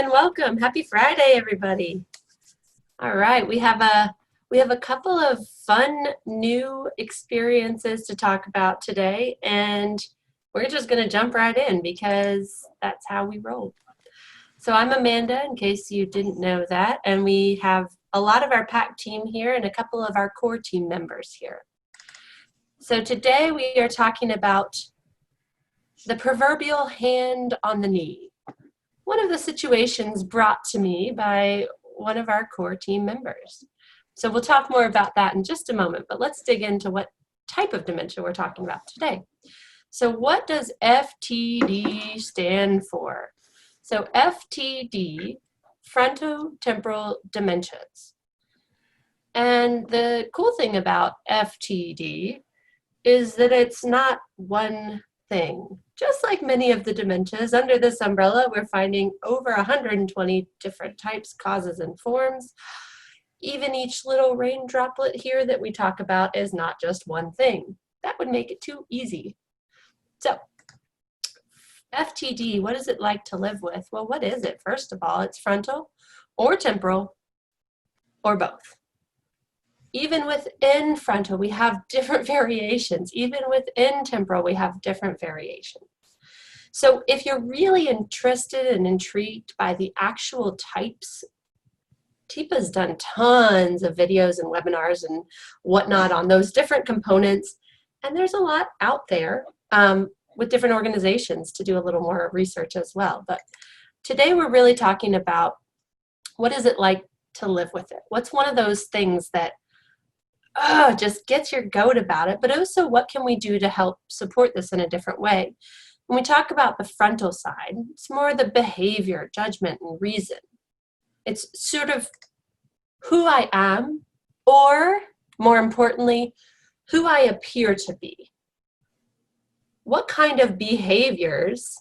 and welcome. Happy Friday, everybody. All right, we have a couple of fun new experiences to talk about today, and we're just going to jump right in because that's how we roll. So I'm Amanda, in case you didn't know that, and we have a lot of our PAC team here and a couple of our core team members here. So today we are talking about the proverbial hand on the knee. One of the situations brought to me by one of our core team members. So we'll talk more about that in just a moment, but let's dig into what type of dementia we're talking about today. So what does FTD stand for? So FTD, frontotemporal dementias. And the cool thing about FTD is that it's not one thing. Just like many of the dementias, under this umbrella, we're finding over 120 different types, causes, and forms. Even each little rain droplet here that we talk about is not just one thing. That would make it too easy. So, FTD, what is it like to live with? Well, what is it? First of all, it's frontal or temporal or both. Even within frontal, we have different variations. Even within temporal, we have different variations. So if you're really interested and intrigued by the actual types, TIPA's done tons of videos and webinars and whatnot on those different components. And there's a lot out there with different organizations to do a little more research as well. But today we're really talking about what is it like to live with it? What's one of those things that just gets your goat about it, but also what can we do to help support this in a different way? When we talk about the frontal side, it's more the behavior, judgment, and reason. It's sort of who I am, or more importantly, who I appear to be. What kind of behaviors,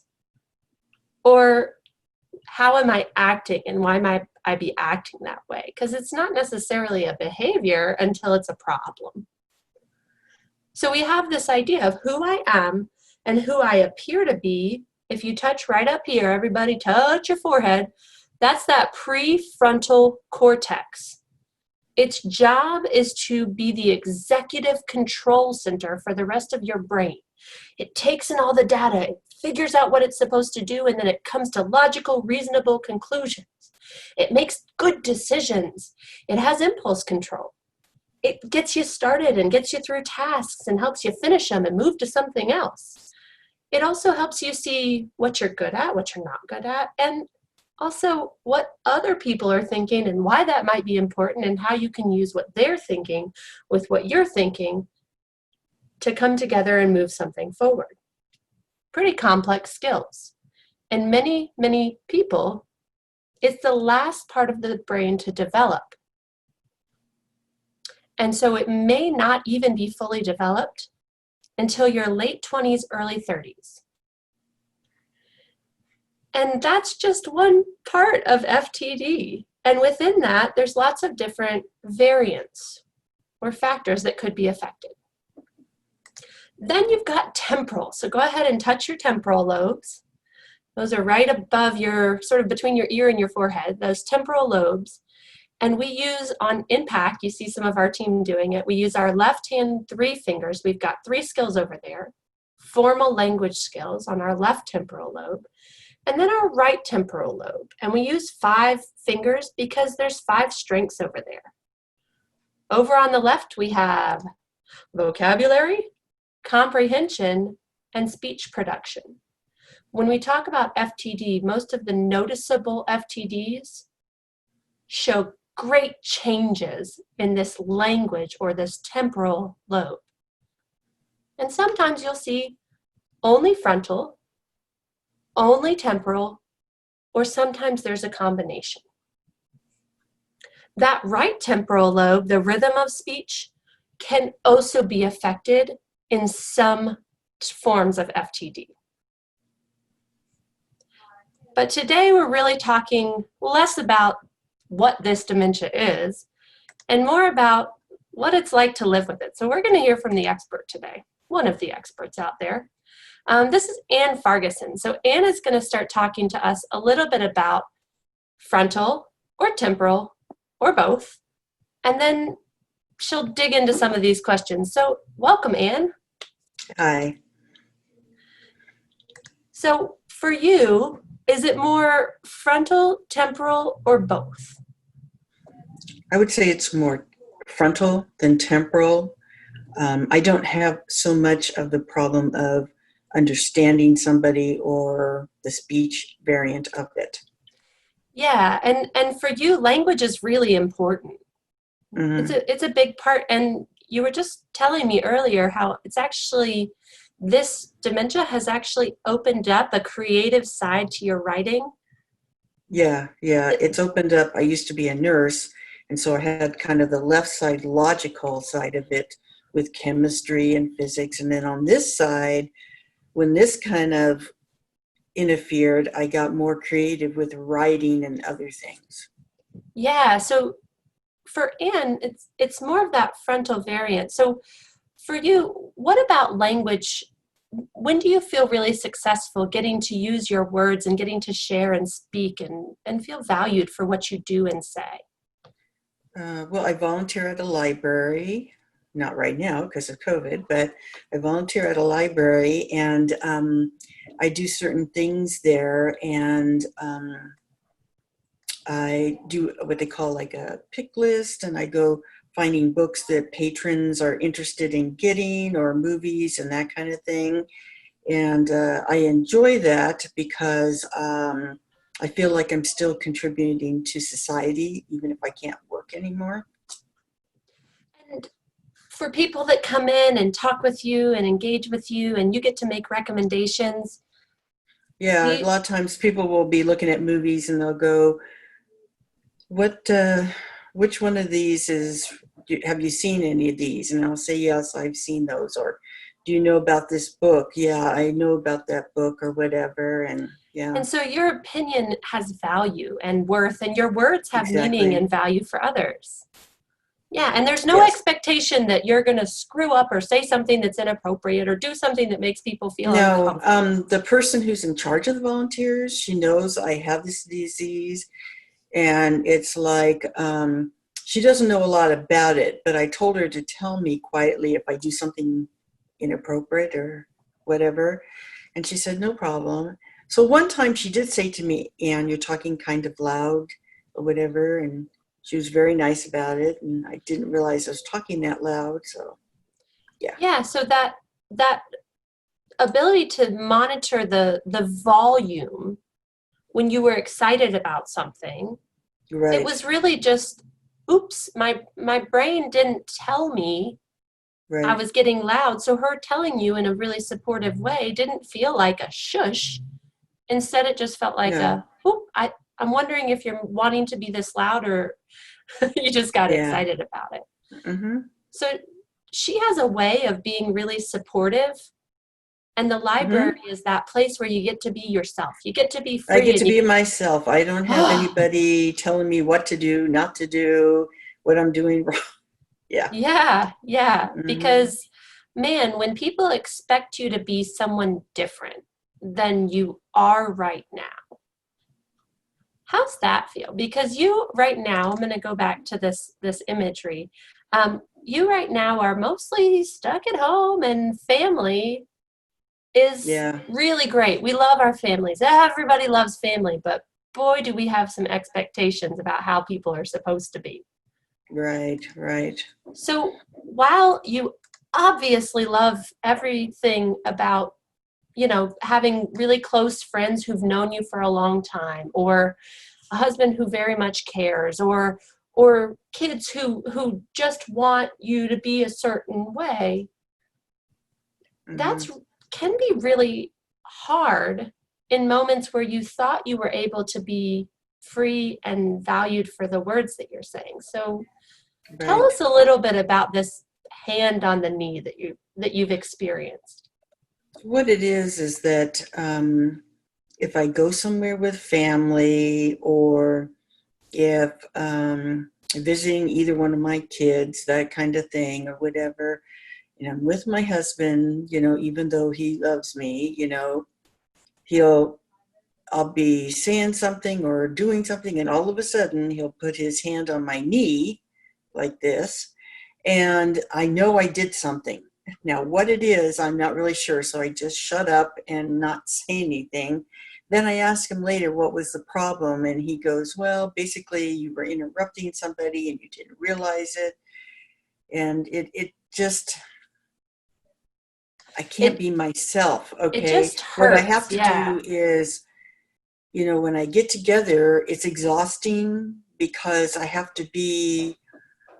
or how am I acting, and why might I be acting that way? Because it's not necessarily a behavior until it's a problem. So we have this idea of who I am and who I appear to be. If you touch right up here, everybody touch your forehead, that's that prefrontal cortex. Its job is to be the executive control center for the rest of your brain. It takes in all the data, it figures out what it's supposed to do, and then it comes to logical, reasonable conclusions. It makes good decisions. It has impulse control. It gets you started and gets you through tasks and helps you finish them and move to something else. It also helps you see what you're good at, what you're not good at, and also what other people are thinking and why that might be important and how you can use what they're thinking with what you're thinking to come together and move something forward. Pretty complex skills. And many, many people, it's the last part of the brain to develop. And so it may not even be fully developed until your late 20s, early 30s. And that's just one part of FTD. And within that, there's lots of different variants or factors that could be affected. Then you've got temporal. So go ahead and touch your temporal lobes. Those are right above your, sort of between your ear and your forehead, those temporal lobes. And we use in PAC, you see some of our team doing it, we use our left hand 3 fingers. We've got 3 skills over there. Formal language skills on our left temporal lobe. And then our right temporal lobe. And we use 5 fingers because there's 5 strengths over there. Over on the left, we have vocabulary, comprehension, and speech production. When we talk about FTD, most of the noticeable FTDs show great changes in this language or this temporal lobe. And sometimes you'll see only frontal, only temporal, or sometimes there's a combination. That right temporal lobe, the rhythm of speech, can also be affected in some forms of FTD. But today we're really talking less about what this dementia is and more about what it's like to live with it. So we're going to hear from the expert today, one of the experts out there. This is Fargusson. So Anne is going to start talking to us a little bit about frontal or temporal or both. And then she'll dig into some of these questions. So welcome, Anne. Hi. So for you, is it more frontal, temporal, or both? I would say it's more frontal than temporal. I don't have so much of the problem of understanding somebody or the speech variant of it. Yeah, and for you, language is really important. It's Hmm. a big part. And you were just telling me earlier how it's actually this dementia has actually opened up a creative side to your writing. Yeah, it's opened up. I used to be a nurse, and so I had kind of the left side logical side of it with chemistry and physics. And then on this side, when this kind of interfered, I got more creative with writing and other things. Yeah, so for Anne, it's more of that frontal variant. So for you, what about language? When do you feel really successful getting to use your words and getting to share and speak and feel valued for what you do and say? Well, I volunteer at a library, not right now because of COVID, but I volunteer at a library and I do certain things there. And I do what they call like a pick list, and I go finding books that patrons are interested in getting or movies and that kind of thing. And I enjoy that because I feel like I'm still contributing to society, even if I can't work anymore. And for people that come in and talk with you and engage with you and you get to make recommendations, do Yeah, a you, lot of times people will be looking at movies and they'll go, "What? Which one of these is? Have you seen any of these?" And I'll say, "Yes, I've seen those." Or, "Do you know about this book?" "Yeah, I know about that book," or whatever. And yeah, and so your opinion has value and worth, and your words have meaning exactly. and value for others. Yeah, and there's no Yes. expectation that you're going to screw up or say something that's inappropriate or do something that makes people feel No, uncomfortable. the person who's in charge of the volunteers, she knows I have this disease, and it's like she doesn't know a lot about it, but I told her to tell me quietly if I do something inappropriate or whatever, and she said no problem. So one time she did say to me, "Anne, you're talking kind of loud," or whatever, and she was very nice about it, and I didn't realize I was talking that loud. So yeah. Yeah, so that ability to monitor the volume when you were excited about something, it Right, was really just, oops, my brain didn't tell me I right. was getting loud. So her telling you in a really supportive way didn't feel like a shush. Instead, it just felt like No. a, oop, I'm wondering if you're wanting to be this loud or you just got Yeah. excited about it. Mm-hmm. So she has a way of being really supportive. And the library Mm-hmm. is that place where you get to be yourself. You get to be I free get and to you be get, myself. I don't have oh, anybody telling me what to do, not to do, what I'm doing wrong. Yeah. yeah, yeah. Mm-hmm. Because, man, when people expect you to be someone different than you are right now, how's that feel? Because you right now, I'm going to go back to this imagery. You right now are mostly stuck at home, and family is Yeah. really great. We love our families. Everybody loves family, but boy, do we have some expectations about how people are supposed to be. Right. Right. So while you obviously love everything about, having really close friends who've known you for a long time, or a husband who very much cares, or kids who just want you to be a certain way, Mm-hmm. that's can be really hard in moments where you thought you were able to be free and valued for the words that you're saying. So tell Right. us a little bit about this hand on the knee that you've experienced. What it is that if I go somewhere with family, or if visiting either one of my kids, that kind of thing, or whatever, and I'm with my husband, even though he loves me, he'll I'll be saying something or doing something, and all of a sudden he'll put his hand on my knee like this, and I know I did something. Now, what it is, I'm not really sure, so I just shut up and not say anything. Then I ask him later what was the problem, and he goes, well, basically you were interrupting somebody and you didn't realize it. And it just, I can't It be myself, it okay? just What I have hurts. to Yeah. do is, when I get together, it's exhausting because I have to be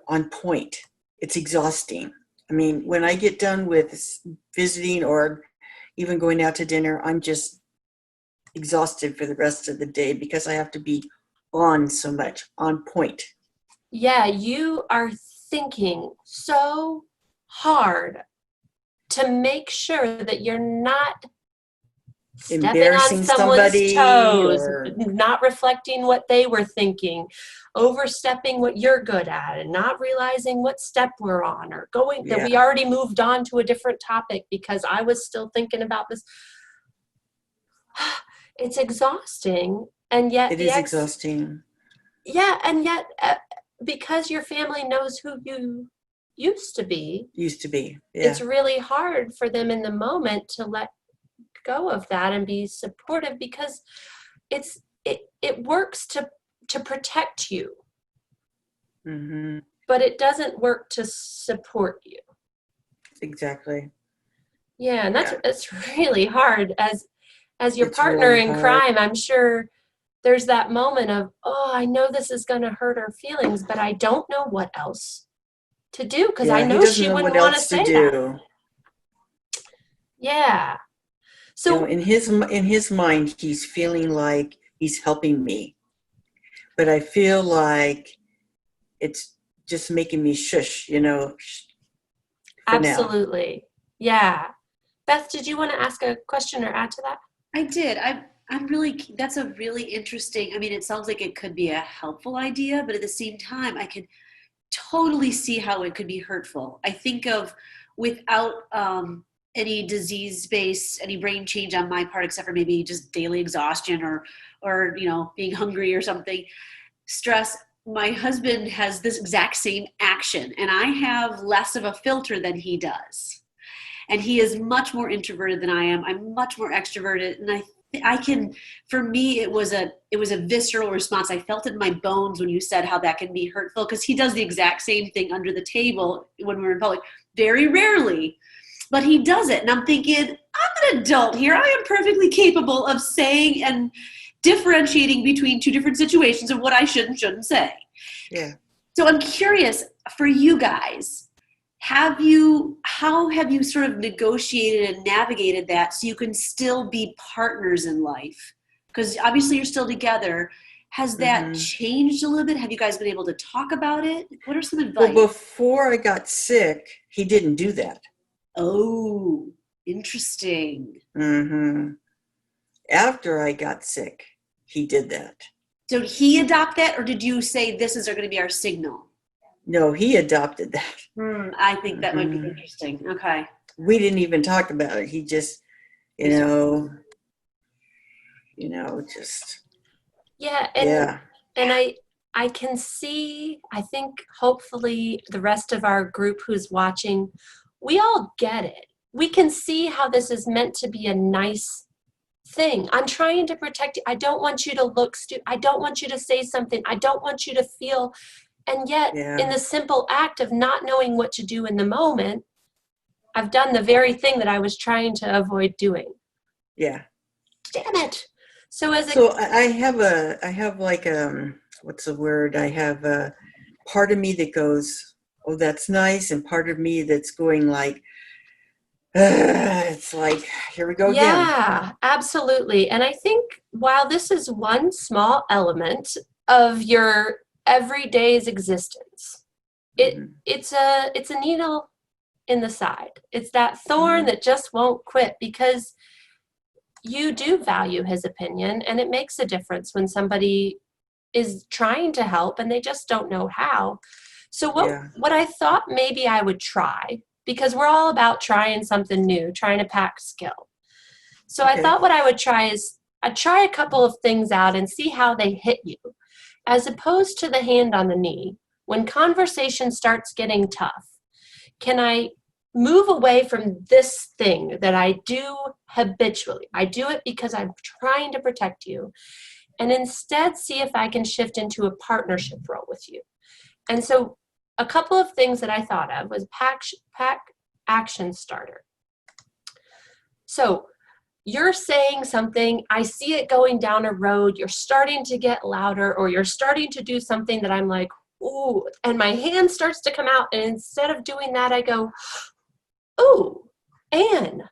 on point. It's exhausting. I mean, when I get done with visiting or even going out to dinner, I'm just exhausted for the rest of the day because I have to be on so much, on point. Yeah, you are thinking so hard to make sure that you're not stepping on Embarrassing someone's somebody toes, or, not reflecting what they were thinking, overstepping what you're good at, and not realizing what step we're on, or going that yeah, we already moved on to a different topic because I was still thinking about this. It's exhausting, and yet it is exhausting. yeah, and yet because your family knows who you used to be, Used to be, it's yeah. really hard for them in the moment to let go of that and be supportive, because it works to protect you, Hmm. but it doesn't work to support you. Exactly. Yeah, and Yeah, that's really hard as your it's partner really in hard. crime. I'm sure there's that moment of, oh, I know this is going to hurt her feelings, but I don't know what else to do because I Yeah, he know doesn't she know wouldn't what want to else to say that. do. Yeah. So In his mind, he's feeling like he's helping me, but I feel like it's just making me shush, for now. absolutely. Yeah. Beth, did you want to ask a question or add to that? I did. I'm really, that's a really interesting, I mean, it sounds like it could be a helpful idea, but at the same time, I could totally see how it could be hurtful. I think of without any disease base, any brain change on my part, except for maybe just daily exhaustion or being hungry or something, stress. My husband has this exact same action, and I have less of a filter than he does. And he is much more introverted than I am. I'm much more extroverted, and I can, for me it was a visceral response. I felt it in my bones when you said how that can be hurtful, because he does the exact same thing under the table when we're in public. Very rarely, but he does it, and I'm thinking, I'm an adult here. I am perfectly capable of saying and differentiating between two different situations of what I should and shouldn't say. Yeah. So I'm curious, for you guys, how have you sort of negotiated and navigated that so you can still be partners in life? Because obviously you're still together. Has that Hmm. changed a little bit? Have you guys been able to talk about it? What are some Well, advice? before I got sick, he didn't do that. Oh, interesting. Hmm. After I got sick, he did that. So did he adopt that, or did you say this is going to be our signal? No, he adopted that. I think that might be Hmm. interesting. Okay. We didn't even talk about it. He just, you Just know, just, Yeah, yeah. and I can see, I think hopefully the rest of our group who's watching, we all get it. We can see how this is meant to be a nice thing. I'm trying to protect you. I don't want you to look stupid. I don't want you to say something. I don't want you to feel. And yet, in Yeah. the simple act of not knowing what to do in the moment, I've done the very thing that I was trying to avoid doing. Yeah. Damn it. So as a So I have like, what's the word? I have a part of me that goes, oh, that's nice. And part of me that's going like, it's like, here we go again. Yeah, absolutely. And I think while this is one small element of your everyday's existence, Hmm. it's a needle in the side. It's that thorn Hmm. that just won't quit, because you do value his opinion, and it makes a difference when somebody is trying to help and they just don't know how. So Yeah. what I thought maybe I would try, because we're all about trying something new, trying to pack skill. So I Okay. thought what I would try is I try a couple of things out and see how they hit you, as opposed to the hand on the knee. When conversation starts getting tough, can I move away from this thing that I do habitually? I do it because I'm trying to protect you, and instead see if I can shift into a partnership role with you. And so a couple of things that I thought of was PAC action starter. So you're saying something, I see it going down a road, you're starting to get louder, or you're starting to do something that I'm like, ooh, and my hand starts to come out, and instead of doing that, I go, ooh, Anne,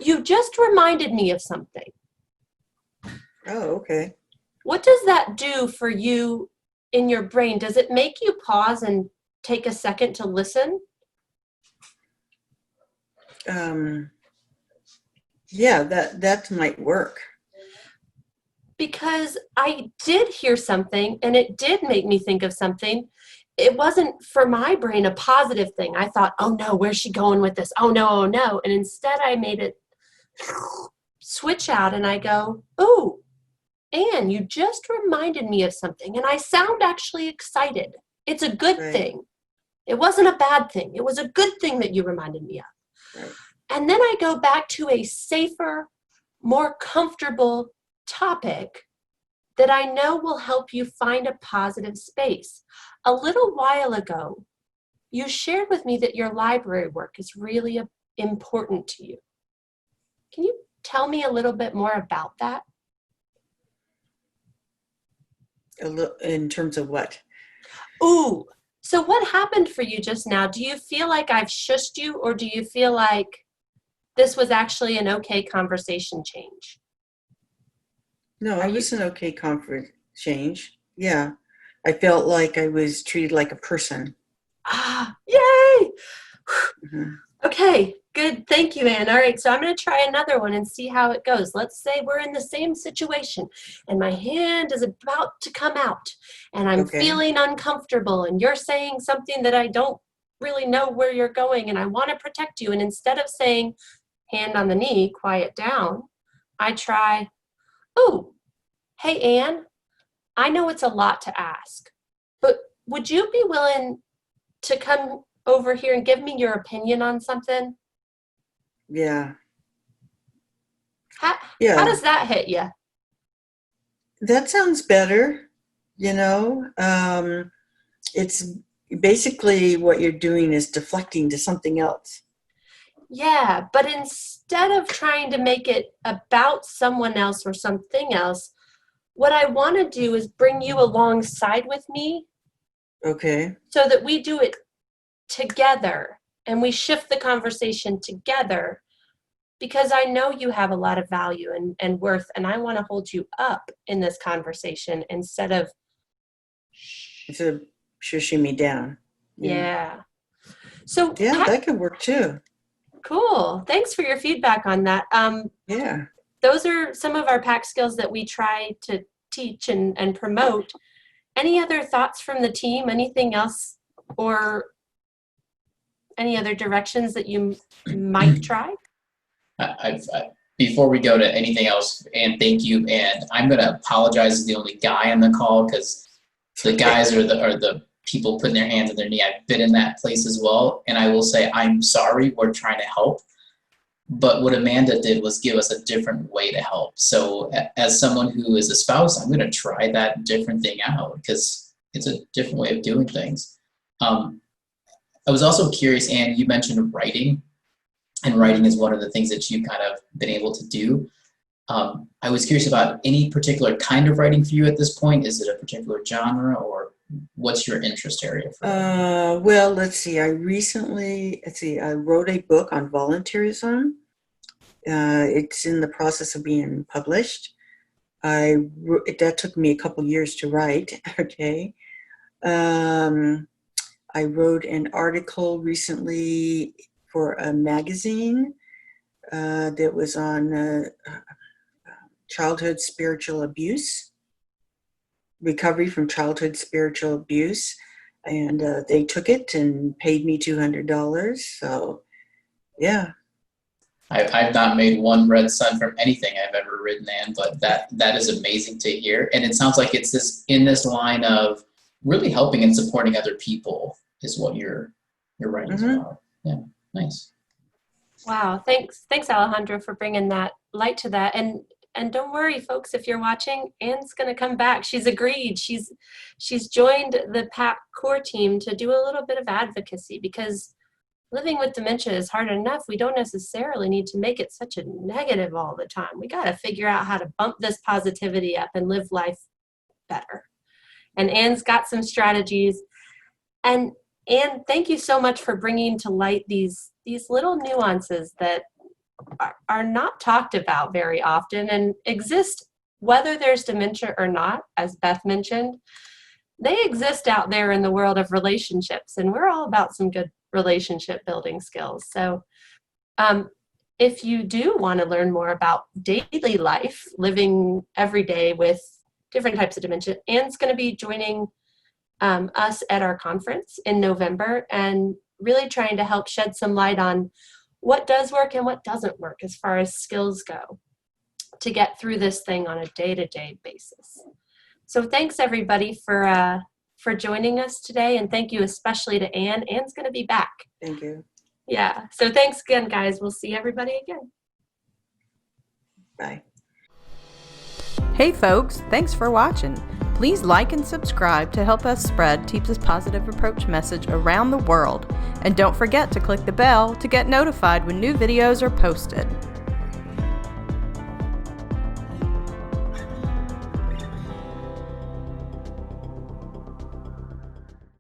you just reminded me of something. Oh, okay. What does that do for you in your brain? Does it make you pause and take a second to listen? Yeah, that might work. Because I did hear something and it did make me think of something. It wasn't for my brain a positive thing. I thought, oh no, where's she going with this? Oh no, oh no. And instead I made it switch out and I go, ooh, Anne, you just reminded me of something. And I sound actually excited. It's a good Right. thing. It wasn't a bad thing. It was a good thing that you reminded me of. Right. And then I go back to a safer, more comfortable topic that I know will help you find a positive space. A little while ago, you shared with me that your library work is really important to you. Can you tell me a little bit more about that? In terms of what? Ooh, so what happened for you just now? Do you feel like I've shushed you, or do you feel like this was actually an okay conversation change? No, Are it you? was an okay comfort change. Yeah. I felt like I was treated like a person. Yay! Mhm. Okay, good. Thank you, Anne. All right, so I'm going to try another one and see how it goes. Let's say we're in the same situation and my hand is about to come out and I'm Okay. feeling uncomfortable and you're saying something that I don't really know where you're going and I want to protect you. And instead of saying, hand on the knee, quiet down, I try, oh, hey, Anne, I know it's a lot to ask, but would you be willing to come over here and give me your opinion on something? Yeah. How Yeah. does that hit you? That sounds better. It's basically what you're doing is deflecting to something else. Yeah, but instead of trying to make it about someone else or something else, what I want to do is bring you alongside with me Okay. so that we do it together and we shift the conversation together because I know you have a lot of value and worth, and I want to hold you up in this conversation instead of Instead of shushing me down. yeah. So Yeah, that could work too. cool. Thanks for your feedback on that. Yeah. Those are some of our PAC skills that we try to teach and promote. Any other thoughts from the team? Anything else or any other directions that you might try? Before we go to anything else, and thank you, and I'm going to apologize as the only guy on the call because the guys are the people putting their hands on their knee. I've been in that place as well, and I will say I'm sorry. We're trying to help, but what Amanda did was give us a different way to help. So as someone who is a spouse, I'm going to try that different thing out because it's a different way of doing things. I was also curious, Anne, you mentioned writing. And writing is one of the things that you've kind of been able to do. I was curious about any particular kind of writing for you at this point. Is it a particular genre, or what's your interest area for that? Well, let's see. I wrote a book on volunteerism. It's in the process of being published. That took me a couple years to write. Okay. I wrote an article recently for a magazine that was on childhood spiritual abuse, recovery from childhood spiritual abuse. And they took it and paid me $200. So, yeah. I've not made one red sun from anything I've ever ridden, Ann, but that is amazing to hear. And it sounds like it's in this line of really helping and supporting other people is what you're writing about. Yeah, nice. Wow, thanks Alejandro for bringing that light to that. And don't worry, folks, if you're watching, Anne's going to come back. She's agreed. She's joined the PAC core team to do a little bit of advocacy, because living with dementia is hard enough. We don't necessarily need to make it such a negative all the time. We got to figure out how to bump this positivity up and live life better. And Anne's got some strategies. And Anne, thank you so much for bringing to light these little nuances that are not talked about very often and exist whether there's dementia or not. As Beth mentioned, they exist out there in the world of relationships, and we're all about some good relationship building skills. So if you do want to learn more about daily life, living every day with different types of dementia, Anne's going to be joining us at our conference in November and really trying to help shed some light on what does work and what doesn't work as far as skills go to get through this thing on a day-to-day basis. So thanks everybody for joining us today, and thank you especially to Anne. Anne's going to be back. Thank you. Yeah, so thanks again, guys. We'll see everybody again. Bye. Hey folks, thanks for watching. Please like and subscribe to help us spread TEEPS's positive approach message around the world. And don't forget to click the bell to get notified when new videos are posted.